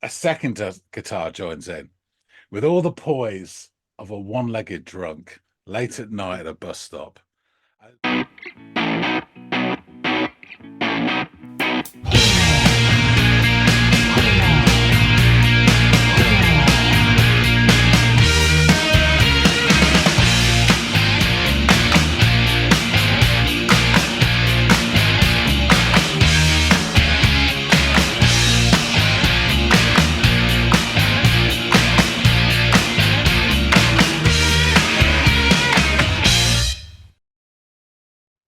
a second guitar joins in with all the poise of a one-legged drunk late at night at a bus stop.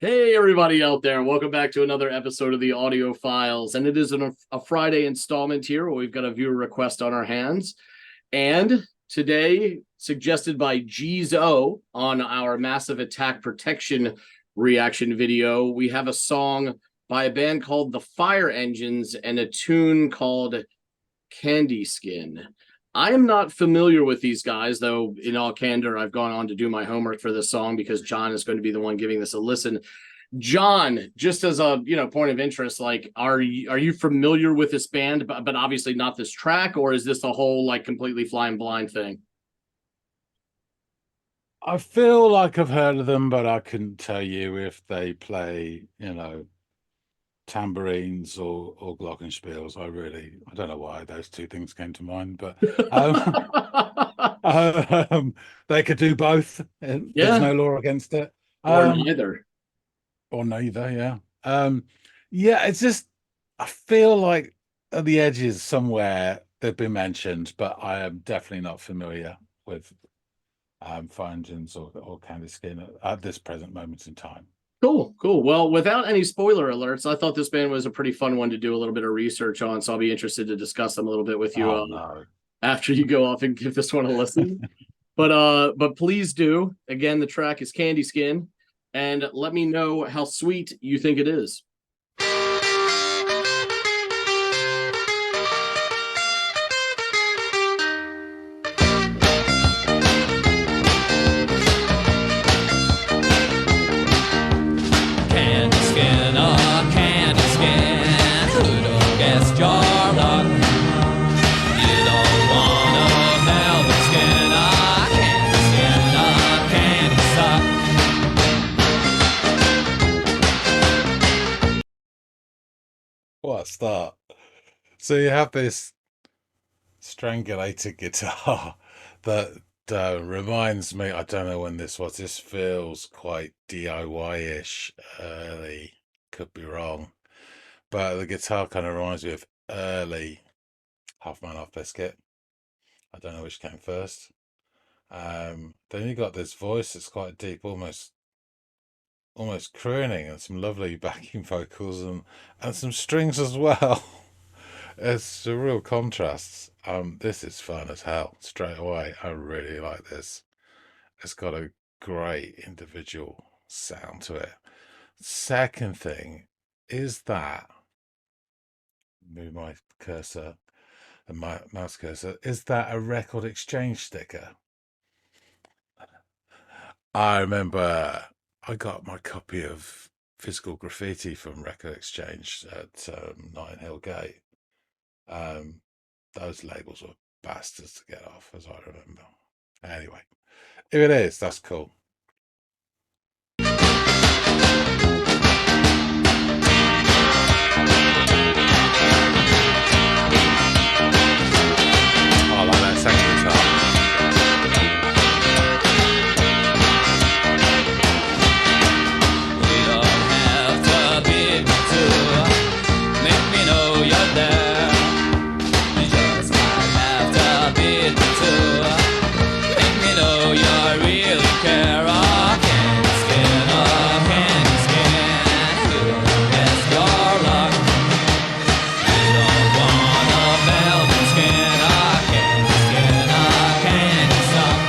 Hey, everybody out there. Welcome back to another episode of the Audiophiles. And it is a Friday installment here where we've got a viewer request on our hands. And today, suggested by G's-O on our Massive Attack Protection reaction video, we have a song by a band called The Fire Engines and a tune called Candyskin. I am not familiar with these guys, though. In all candor, I've gone on to do my homework for this song because John is going to be the one giving this a listen. John, just as a point of interest, like, are you familiar with this band, but obviously not this track, or is this a whole like completely flying blind thing? I feel like I've heard of them, but I couldn't tell you if they play, tambourines or glockenspiels. I don't know why those two things came to mind, but um, they could do both. And there's Yeah, no law against it. or Um, neither. or neither, yeah. Yeah, it's just I feel like at the edges somewhere they've been mentioned, but I am definitely not familiar with Fire Engines or Candyskin at this present moment in time. Cool, cool. Well, without any spoiler alerts, I thought this band was a pretty fun one to do a little bit of research on, so I'll be interested to discuss them a little bit with you Oh no. after you go off and give this one a listen. But please do. Again, the track is Candyskin, and let me know how sweet you think it is. Candy skin, oh candy skin, who don't guess your luck? You don't want a velvet skin, oh candy skin, oh candy suck. What a start. So you have this strangulated guitar that reminds me, I don't know when this was, this feels quite DIY-ish early, could be wrong, but the guitar kind of reminds me of early Half Man Half Biscuit. I don't know which came first. Then you got this voice that's quite deep, almost crooning, and some lovely backing vocals and some strings as well. It's a real contrast. This is fun as hell straight away. I really like this. It's got a great individual sound to it. Second thing is that move my cursor and my mouse cursor. Is that a record exchange sticker? I remember I got my copy of Physical Graffiti from Record Exchange at Notting Hill Gate. Those labels were bastards to get off, as I remember. Anyway, if it is, that's cool. I like that second guitar. You don't have to bid me to make me know you're there. You just might have to bid me to make me know you really care. Oh, candy skin, oh, candy skin, who don't guess your luck? You don't want a velvet skin, oh, candy skin, oh, candy suck.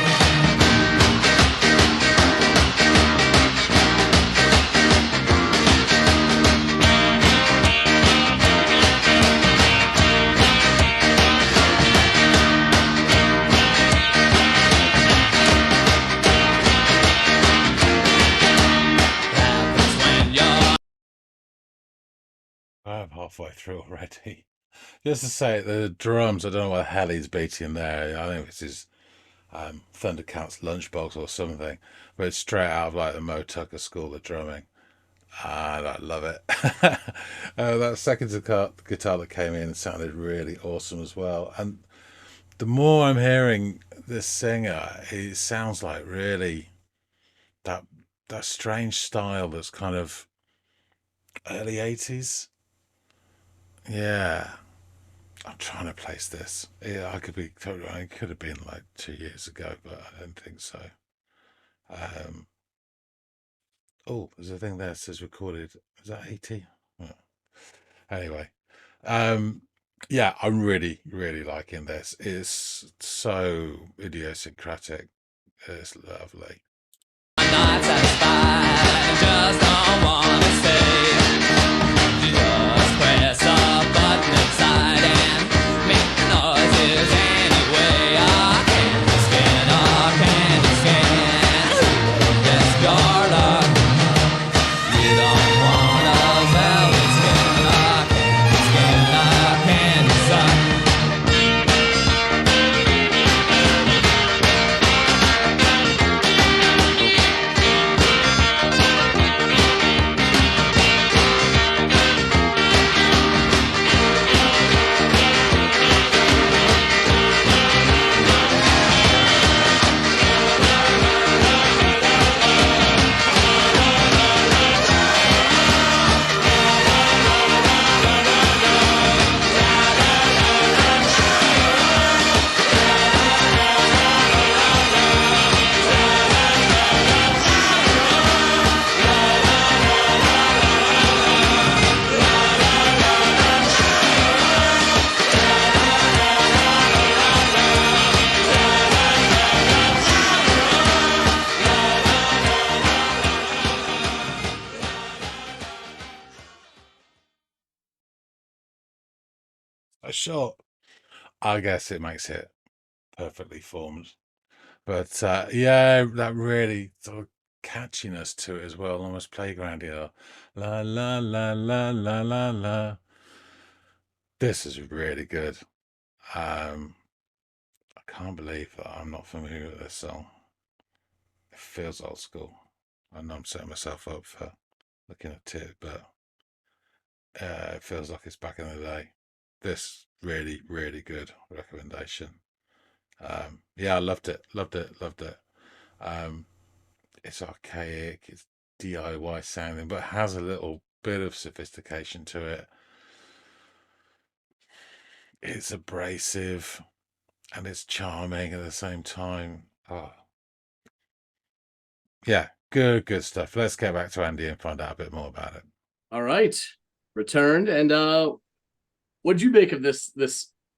Happens when you're I'm halfway through already. Just to say, the drums, I don't know what the hell he's beating there. I think this is Thundercat's Lunchbox or something, but it's straight out of like the Mo Tucker School of Drumming. And I love it. That second guitar that came in sounded really awesome as well. And the more I'm hearing this singer, it sounds like really that that strange style that's kind of early 80s. Yeah. I'm trying to place this. Yeah, I could be totally wrong. It could have been like 2 years ago, but I don't think so. Um, oh, there's a thing there that says recorded. Is that 80? Oh. Anyway, um, yeah, I'm really, really liking this. It's so idiosyncratic. It's lovely. I'm not satisfied, I just don't wanna stay. Just press a button inside and make the noises anyway. Candy skin. Yes, your luck. You don't want a velvet skin, candy suck. Sure, I guess it makes it perfectly formed. But yeah, that really sort of catchiness to it as well, almost playgroundy. La la la la la la la. This is really good. I can't believe that I'm not familiar with this song. It feels old school. I know I'm setting myself up for looking at it, but it feels like it's back in the day. This really, really good recommendation. Yeah, I loved it, loved it, loved it. Um, it's archaic, it's DIY sounding, but has a little bit of sophistication to it. It's abrasive and it's charming at the same time. Oh, yeah, good, good stuff. Let's get back to Andy and find out a bit more about it. All right, returned. And what'd you make of this,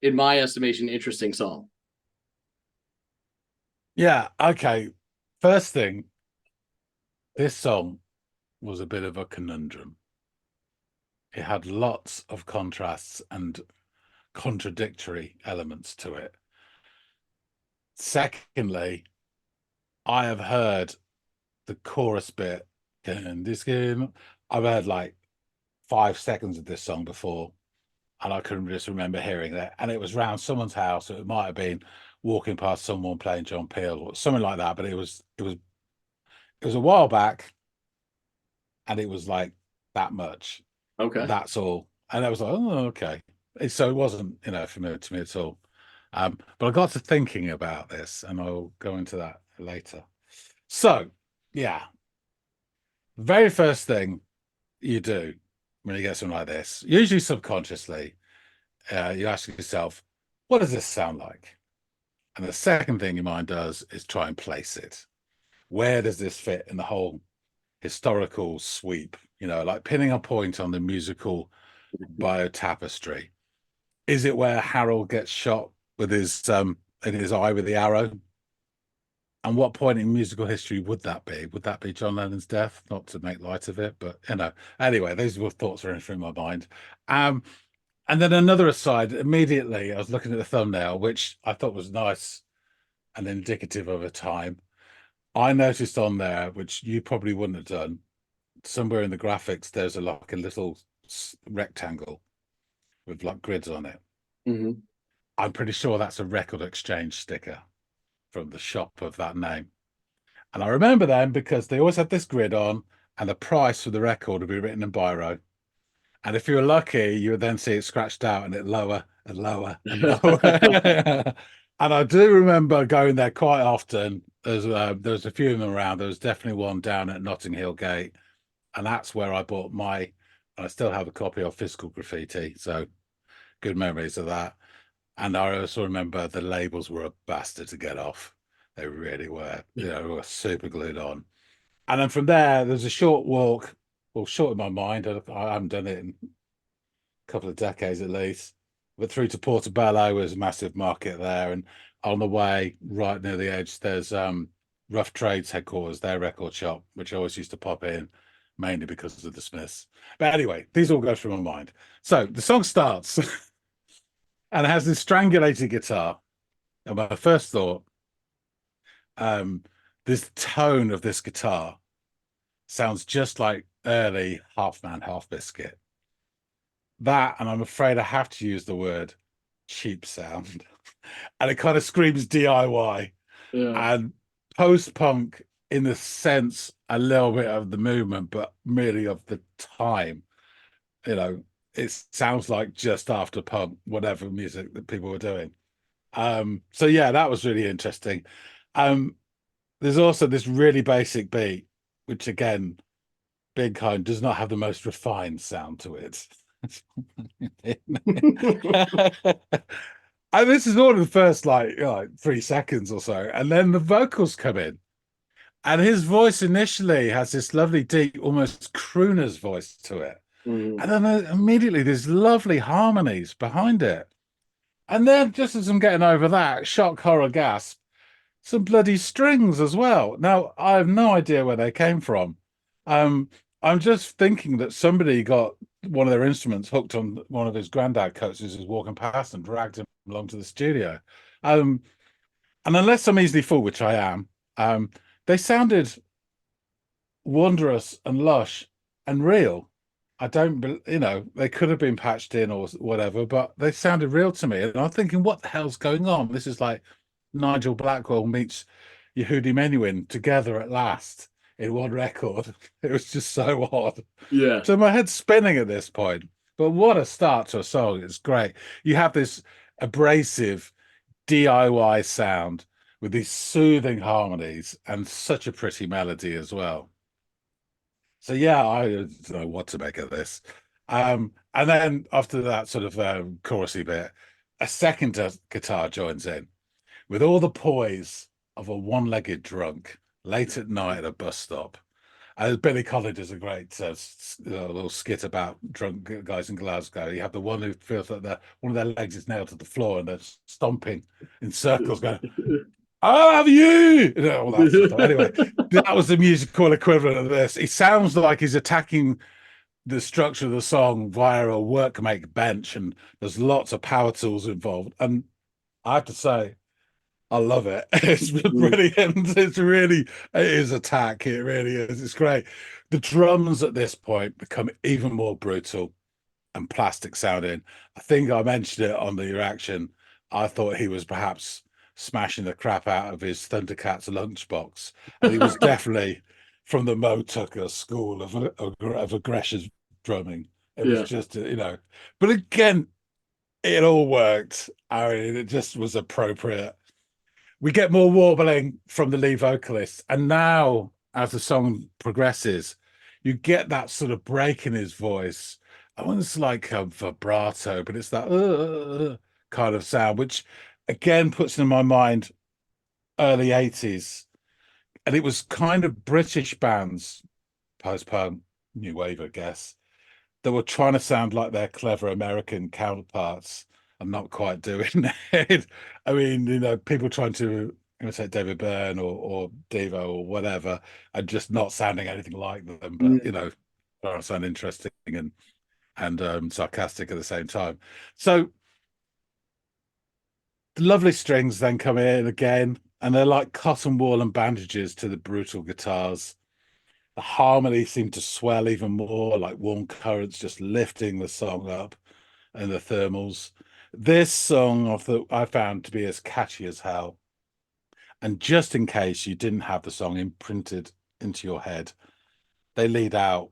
in my estimation, interesting song? Yeah, okay. First thing, this song was a bit of a conundrum. It had lots of contrasts and contradictory elements to it. Secondly, I have heard the chorus bit, Candyskin. I've heard like 5 seconds of this song before, and I couldn't just remember hearing that. And it was round someone's house, so it might have been walking past someone playing John Peel or something like that. But it was a while back, and it was like that much. Okay. That's all. And I was like, oh, okay. So it wasn't, familiar to me at all. But I got to thinking about this, and I'll go into that later. So, yeah, very first thing you do when you get something like this, usually subconsciously, you ask yourself, what does this sound like? And the second thing your mind does is try and place it. Where does this fit in the whole historical sweep? Like pinning a point on the musical biotapestry. Is it where Harold gets shot with his in his eye with the arrow? And what point in musical history would that be? Would that be John Lennon's death? Not to make light of it, but Anyway, those were thoughts running through my mind. And then another aside, immediately I was looking at the thumbnail, which I thought was nice and indicative of a time. I noticed on there, which you probably wouldn't have done, somewhere in the graphics, there's like a little rectangle. with like grids on it. Mm-hmm. I'm pretty sure that's a Record Exchange sticker from the shop of that name. And I remember them because they always had this grid on, and the price for the record would be written in biro. And if you were lucky, you would then see it scratched out and it lower and lower and lower. And I do remember going there quite often. There's a few of them around. There was definitely one down at Notting Hill Gate, and that's where I bought my. I still have a copy of Physical Graffiti, so good memories of that. And I also remember the labels were a bastard to get off. They really were. Were super glued on. And then from there's a short walk, well, short in my mind. I haven't done it in a couple of decades at least. But through to Portobello was a massive market there. And on the way, right near the edge, there's Rough Trades headquarters, their record shop, which I always used to pop in, mainly because of the Smiths. But anyway, these all go through my mind. So the song starts and it has this strangulated guitar. And my first thought, this tone of this guitar sounds just like early Half Man, Half Biscuit. That, and I'm afraid I have to use the word cheap sound. And it kind of screams DIY and post-punk in the sense a little bit of the movement, but merely of the time. It sounds like just after punk, whatever music that people were doing. So yeah, that was really interesting. There's also this really basic beat, which again, Big Kind does not have the most refined sound to it. And this is all in the first like 3 seconds or so, and then the vocals come in, and his voice initially has this lovely deep, almost crooner's voice to it, and then immediately there's lovely harmonies behind it, and then just as I'm getting over that, shock, horror, gasp, some bloody strings as well. Now I have no idea where they came from. I'm just thinking that somebody got one of their instruments hooked on one of his granddad coats as he was walking past and dragged him along to the studio. And unless I'm easily fooled, which I am, they sounded wondrous and lush and real. I don't, they could have been patched in or whatever, but they sounded real to me. And I'm thinking, what the hell's going on? This is like Nigel Blackwell meets Yehudi Menuhin together at last in one record. It was just so odd. Yeah. So my head's spinning at this point. But what a start to a song. It's great. You have this abrasive DIY sound with these soothing harmonies and such a pretty melody as well. So yeah, I don't know what to make of this. And then after that sort of chorusy bit, a second guitar joins in with all the poise of a one-legged drunk late at night at a bus stop. Billy Collins does a great little skit about drunk guys in Glasgow. You have the one who feels like one of their legs is nailed to the floor and they're stomping in circles, going, "I have you!" All that sort of stuff. Anyway, that was the musical equivalent of this. He sounds like he's attacking the structure of the song via a workmate bench, and there's lots of power tools involved. And I have to say, I love it. It's brilliant. It is attack. It really is. It's great. The drums at this point become even more brutal and plastic sounding. I think I mentioned it on the reaction. I thought he was perhaps smashing the crap out of his Thundercats lunchbox. And he was definitely from the Mo Tucker school of aggression drumming. It was just, but again, it all worked. I mean, it just was appropriate. We get more warbling from the lead vocalist. And now, as the song progresses, you get that sort of break in his voice. I want it's like a vibrato, but it's that kind of sound, which again puts in my mind early 80s. And it was kind of British bands, post-punk, new wave, I guess, that were trying to sound like their clever American counterparts and not quite doing it. I mean, people trying to imitate David Byrne or Devo or whatever, and just not sounding anything like them, but trying to sound interesting and sarcastic at the same time. So the lovely strings then come in again, and they're like cotton wool and bandages to the brutal guitars. The harmony seemed to swell even more, like warm currents just lifting the song up. and the thermals. This song I found to be as catchy as hell. And just in case you didn't have the song imprinted into your head, they lead out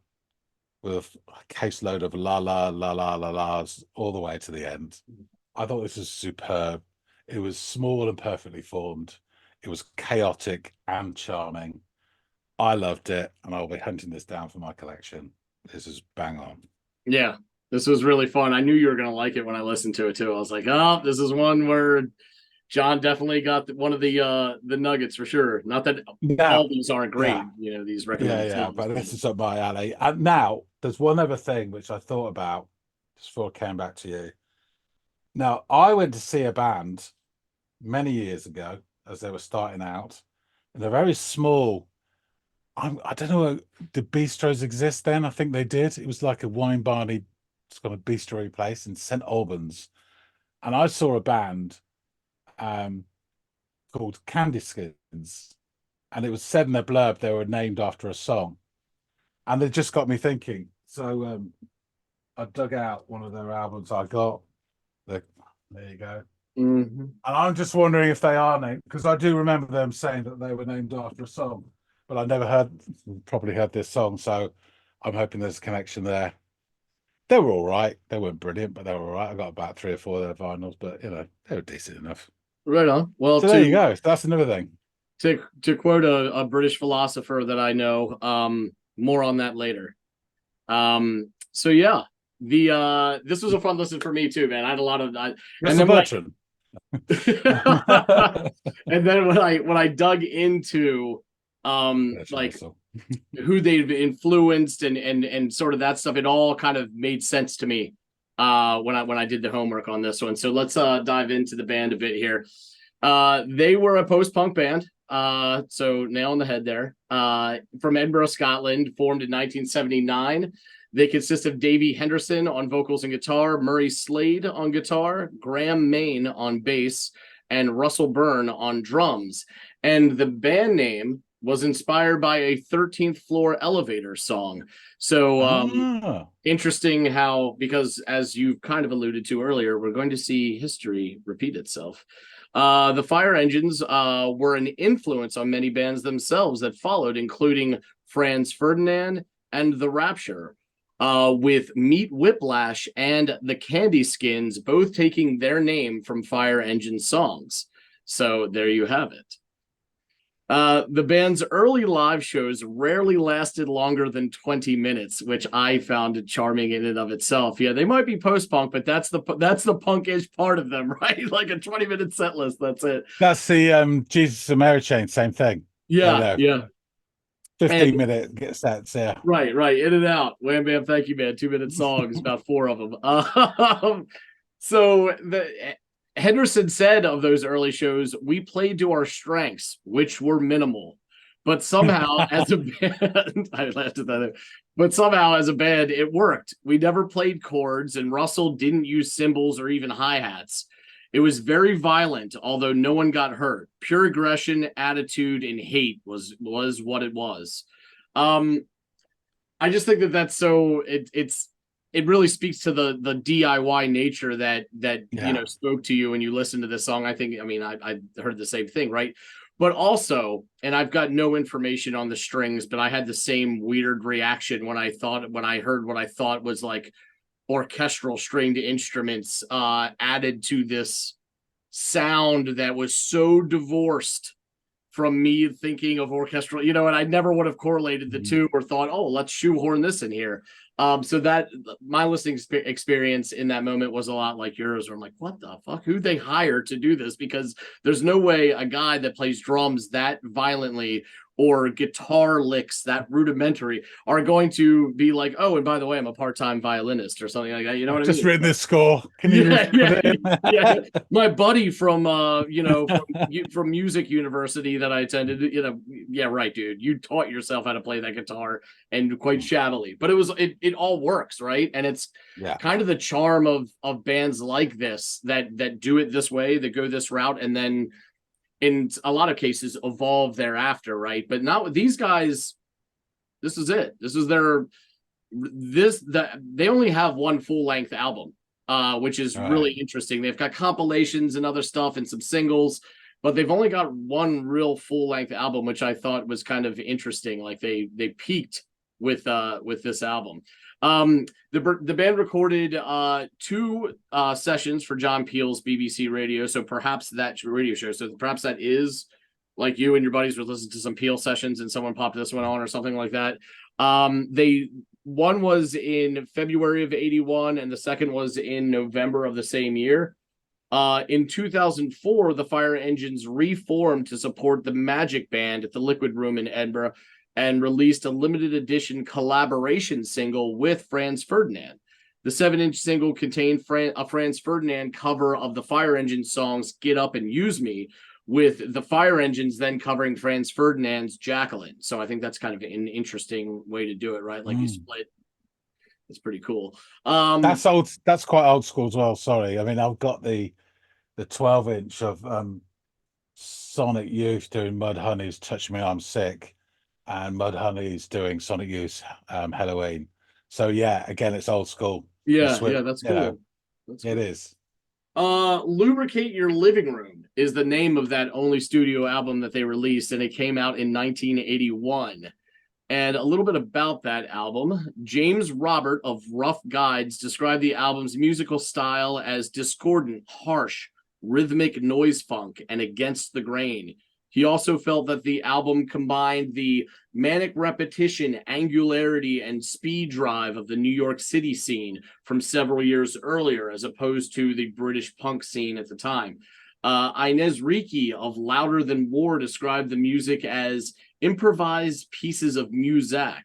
with a caseload of la la la la la la's all the way to the end. I thought this was superb. It was small and perfectly formed. It was chaotic and charming. I loved it, and I'll be hunting this down for my collection. This is bang on. Yeah, this was really fun. I knew you were going to like it when I listened to it too. I was like, oh, this is one where John definitely got one of the nuggets for sure. Not that all these aren't great, these recommended songs. But this is up my alley. And now there's one other thing which I thought about just before I came back to you. Now, I went to see a band many years ago as they were starting out, and they're very small. I don't know, did bistros exist then? I think they did. It was like a wine barney, it's got a bistro place in St Albans, and I saw a band called Candyskins, and it was said in their blurb they were named after a song, and it just got me thinking. So I dug out one of their albums I got. There you go. Mm-hmm. And I'm just wondering if they are named, because I do remember them saying that they were named after a song, but I never properly heard this song, so I'm hoping there's a connection there. They were all right. They weren't brilliant, but they were all right. I got about 3 or 4 of their vinyls, but they were decent enough. Right on. Well, so there you go. That's another thing. To quote a British philosopher that I know, more on that later. So yeah, this was a fun listen for me too, man. I had a lot of and then when I dug into like who they've influenced and sort of that stuff, it all kind of made sense to me when I did the homework on this one. So let's dive into the band a bit here. They were a post-punk band, so nail on the head there. From Edinburgh, Scotland, formed in 1979. They consist of Davey Henderson on vocals and guitar, Murray Slade on guitar, Graham Main on bass, and Russell Byrne on drums. And the band name was inspired by a 13th Floor Elevator song. So interesting how, because as you kind of alluded to earlier, we're going to see history repeat itself. The Fire Engines were an influence on many bands themselves that followed, including Franz Ferdinand and The Rapture, with Meat Whiplash and the Candyskins both taking their name from Fire Engine songs. So there you have it. The band's early live shows rarely lasted longer than 20 minutes, which I found charming in and of itself. Yeah, they might be post-punk, but that's the punkish part of them, right? Like a 20-minute set list. That's it. That's the Jesus and Mary Chain, same thing. Yeah. 15-minute sets, yeah. Right, in and out. Wham bam, thank you, man. 2-minute songs, about 4 of them. So Henderson said of those early shows, we played to our strengths, which were minimal. But somehow, as a band, I laughed at that. But somehow, as a band, it worked. We never played chords, and Russell didn't use cymbals or even hi-hats. It was very violent, although no one got hurt. Pure aggression, attitude, and hate was what it was. I just think that's so it really speaks to the DIY nature that spoke to you when you listened to this song. I heard the same thing, right? But also, and I've got no information on the strings, but I had the same weird reaction when I heard what I thought was like orchestral stringed instruments added to this sound that was so divorced from me thinking of orchestral, and I never would have correlated the two or thought, oh, let's shoehorn this in here. So that my listening experience in that moment was a lot like yours, where I'm like, what the fuck? Who'd they hire to do this? Because there's no way a guy that plays drums that violently or guitar licks that rudimentary are going to be like, oh, and by the way, I'm a part-time violinist or something like that. You know what I mean? Just written this score. Can you yeah. My buddy from from music university that I attended, yeah, right, dude. You taught yourself how to play that guitar and quite shabbily, but it all works, right? And it's kind of the charm of bands like this that do it this way, that go this route, and then in a lot of cases evolve thereafter, right? But not with these guys. This is it. This is they only have one full-length album. which is really Right. interesting. They've got compilations and other stuff and some singles, but they've only got one real full-length album, which I thought was kind of interesting. Like they peaked with this album. The band recorded 2 sessions for John Peel's BBC radio, so perhaps that radio show. So perhaps that is like you and your buddies would listen to some Peel sessions and someone popped this one on or something like that. One was in February of 81 and the second was in November of the same year. In 2004, the Fire Engines reformed to support the Magic Band at the Liquid Room in Edinburgh and released a limited edition collaboration single with Franz Ferdinand. The 7-inch single contained a Franz Ferdinand cover of the Fire Engines songs Get Up and Use Me, with the Fire Engines then covering Franz Ferdinand's Jacqueline. So I think that's kind of an interesting way to do it, right? Like you split. It's pretty cool. That's old. That's quite old school as well. Sorry, I mean I've got the 12-inch of Sonic Youth doing Mudhoney's "Touch Me, I'm Sick," and Mudhoney's doing Sonic Youth's "Halloween." So yeah, again, it's old school. Yeah, that's cool. That's cool. It is. Lubricate Your Living Room is the name of that only studio album that they released, and it came out in 1981. And a little bit about that album. James Robert of Rough Guides described the album's musical style as discordant, harsh, rhythmic noise funk, and against the grain. He also felt that the album combined the manic repetition, angularity, and speed drive of the New York City scene from several years earlier, as opposed to the British punk scene at the time. Inez Ricci of Louder Than War described the music as improvised pieces of muzak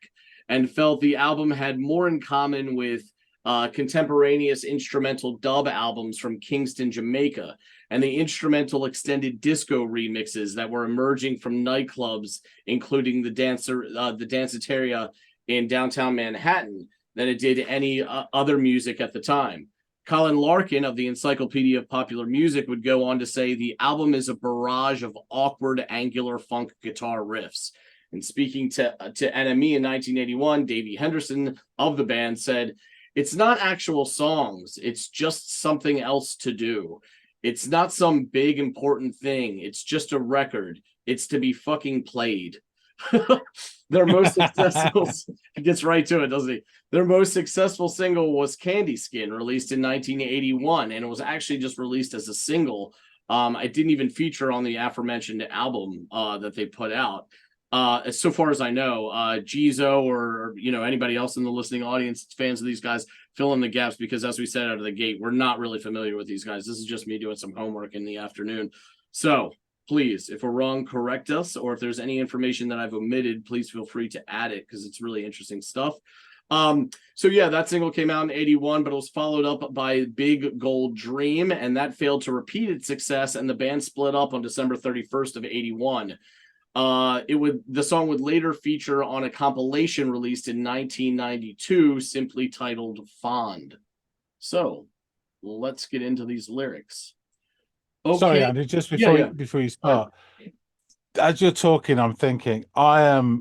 and felt the album had more in common with contemporaneous instrumental dub albums from Kingston, Jamaica, and the instrumental extended disco remixes that were emerging from nightclubs, including the Danceteria in downtown Manhattan, than it did any other music at the time. Colin Larkin of the Encyclopedia of Popular Music would go on to say the album is a barrage of awkward, angular funk guitar riffs. And speaking to NME in 1981, Davey Henderson of the band said, "It's not actual songs. It's just something else to do. It's not some big important thing. It's just a record. It's to be fucking played." Their most successful, he gets right to it, doesn't he? Their most successful single was Candyskin, released in 1981, and it was actually just released as a single. It didn't even feature on the aforementioned album that they put out. So far as I know, Jizo or anybody else in the listening audience, fans of these guys, fill in the gaps, because as we said out of the gate, we're not really familiar with these guys. This is just me doing some homework in the afternoon. So please, if we're wrong, correct us, or if there's any information that I've omitted, please feel free to add it, because it's really interesting stuff. So yeah, that single came out in 81, but it was followed up by Big Gold Dream, and that failed to repeat its success, and the band split up on December 31st of 81. The song would later feature on a compilation released in 1992, simply titled Fond. So let's get into these lyrics. Okay. Sorry, Andy, just before you start, as you're talking, I'm thinking I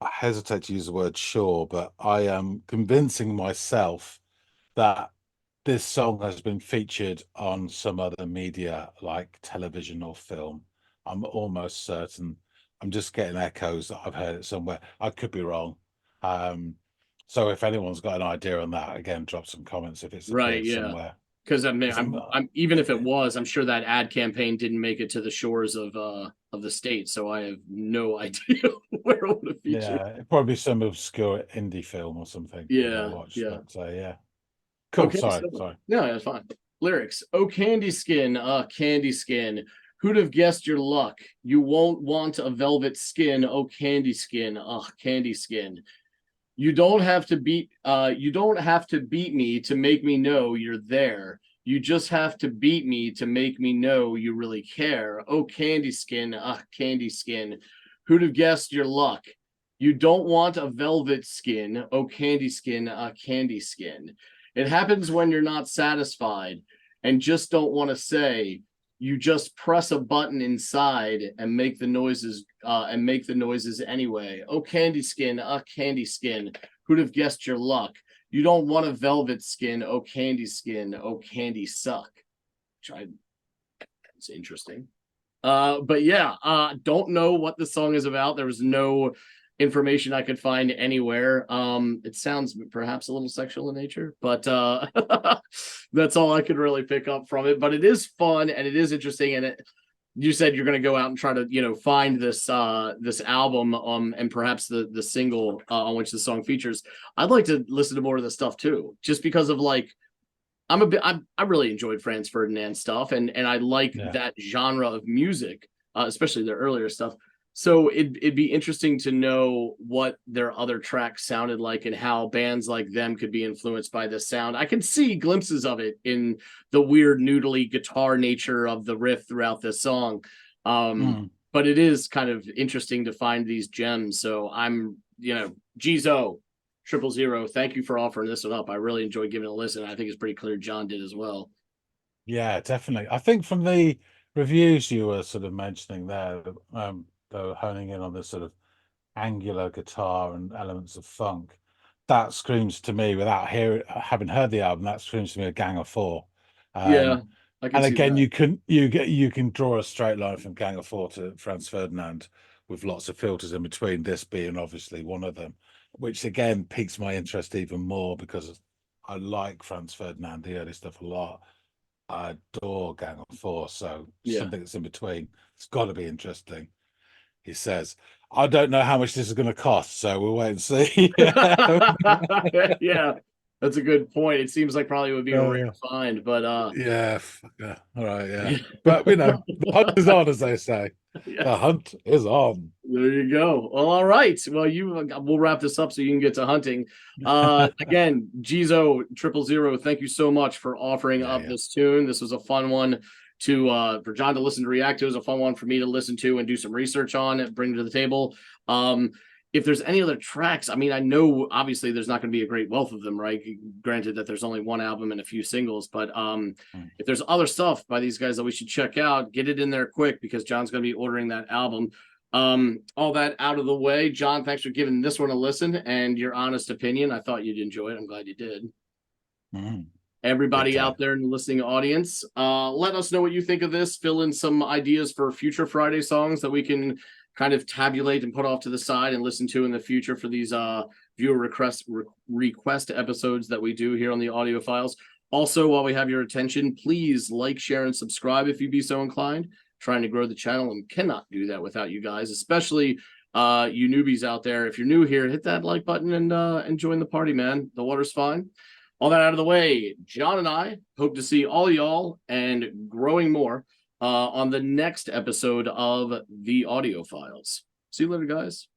hesitate to use the word sure, but I am convincing myself that this song has been featured on some other media like television or film. I'm almost certain. I'm just getting echoes that I've heard it somewhere. I could be wrong. So if anyone's got an idea on that, again, drop some comments if it's right, somewhere. Because I'm even if it was, I'm sure that ad campaign didn't make it to the shores of the state, so I have no idea where it would have featured. Yeah, it'd probably be some obscure indie film or something. Yeah, yeah. Cool. Okay, sorry. No, that's fine. Lyrics. Oh, Candyskin, Candyskin. Who'd have guessed your luck? You won't want a velvet skin. Oh, Candyskin, Candyskin. You don't have to beat me to make me know you're there. You just have to beat me to make me know you really care. Oh, Candyskin, Candyskin. Who'd have guessed your luck? You don't want a velvet skin. Oh, Candyskin, Candyskin. It happens when you're not satisfied and just don't want to say. You just press a button inside and make the noises anyway. Oh, Candyskin, Candyskin. Who'd have guessed your luck? You don't want a velvet skin, oh candy skin, oh candy suck. It's interesting. But yeah, don't know what the song is about. There was no information I could find anywhere. It sounds perhaps a little sexual in nature, but that's all I could really pick up from it. But it is fun and it is interesting. And you said you're going to go out and try to find this this album and perhaps the single on which the song features. I'd like to listen to more of this stuff too, just because of like I really enjoyed Franz Ferdinand stuff, and I like that genre of music, especially their earlier stuff. So it'd be interesting to know what their other tracks sounded like and how bands like them could be influenced by this sound. I can see glimpses of it in the weird noodly guitar nature of the riff throughout this song. But it is kind of interesting to find these gems. So I'm, Gizo 000, thank you for offering this one up. I really enjoyed giving it a listen. I think it's pretty clear John did as well. Yeah, definitely. I think from the reviews you were sort of mentioning there, they were honing in on this sort of angular guitar and elements of funk. That screams to me, without having heard the album, that screams to me a Gang of Four. Yeah, I can and see again, that. you can draw a straight line from Gang of Four to Franz Ferdinand with lots of filters in between, this being obviously one of them, which again piques my interest even more because I like Franz Ferdinand, the early stuff, a lot. I adore Gang of Four, so something that's in between, it's got to be interesting. He says, I don't know how much this is going to cost, so we'll wait and see. Yeah, that's a good point. It seems like probably would be a rare find, but all right, yeah. But the hunt is on, as they say. Yes. The hunt is on. There you go. Well, all right. Well, we'll wrap this up so you can get to hunting. Again, Gizo 000, thank you so much for offering up this tune. This was a fun one for John to listen to, react to. It was a fun one for me to listen to and do some research on and bring to the table. If there's any other tracks, I mean, I know obviously there's not going to be a great wealth of them, right? Granted that there's only one album and a few singles, but if there's other stuff by these guys that we should check out, get it in there quick because John's going to be ordering that album. All that out of the way, John, thanks for giving this one a listen and your honest opinion. I thought you'd enjoy it. I'm glad you did. Everybody out there in the listening audience, let us know what you think of this. Fill in some ideas for future Friday songs that we can kind of tabulate and put off to the side and listen to in the future for these viewer request episodes that we do here on the Audiophiles. Also, while we have your attention, please like, share, and subscribe if you'd be so inclined. Trying to grow the channel and cannot do that without you guys, especially you newbies out there. If you're new here, hit that like button and join the party, man. The water's fine. All that out of the way, John and I hope to see all y'all and growing more on the next episode of the Audiophiles. See you later, guys.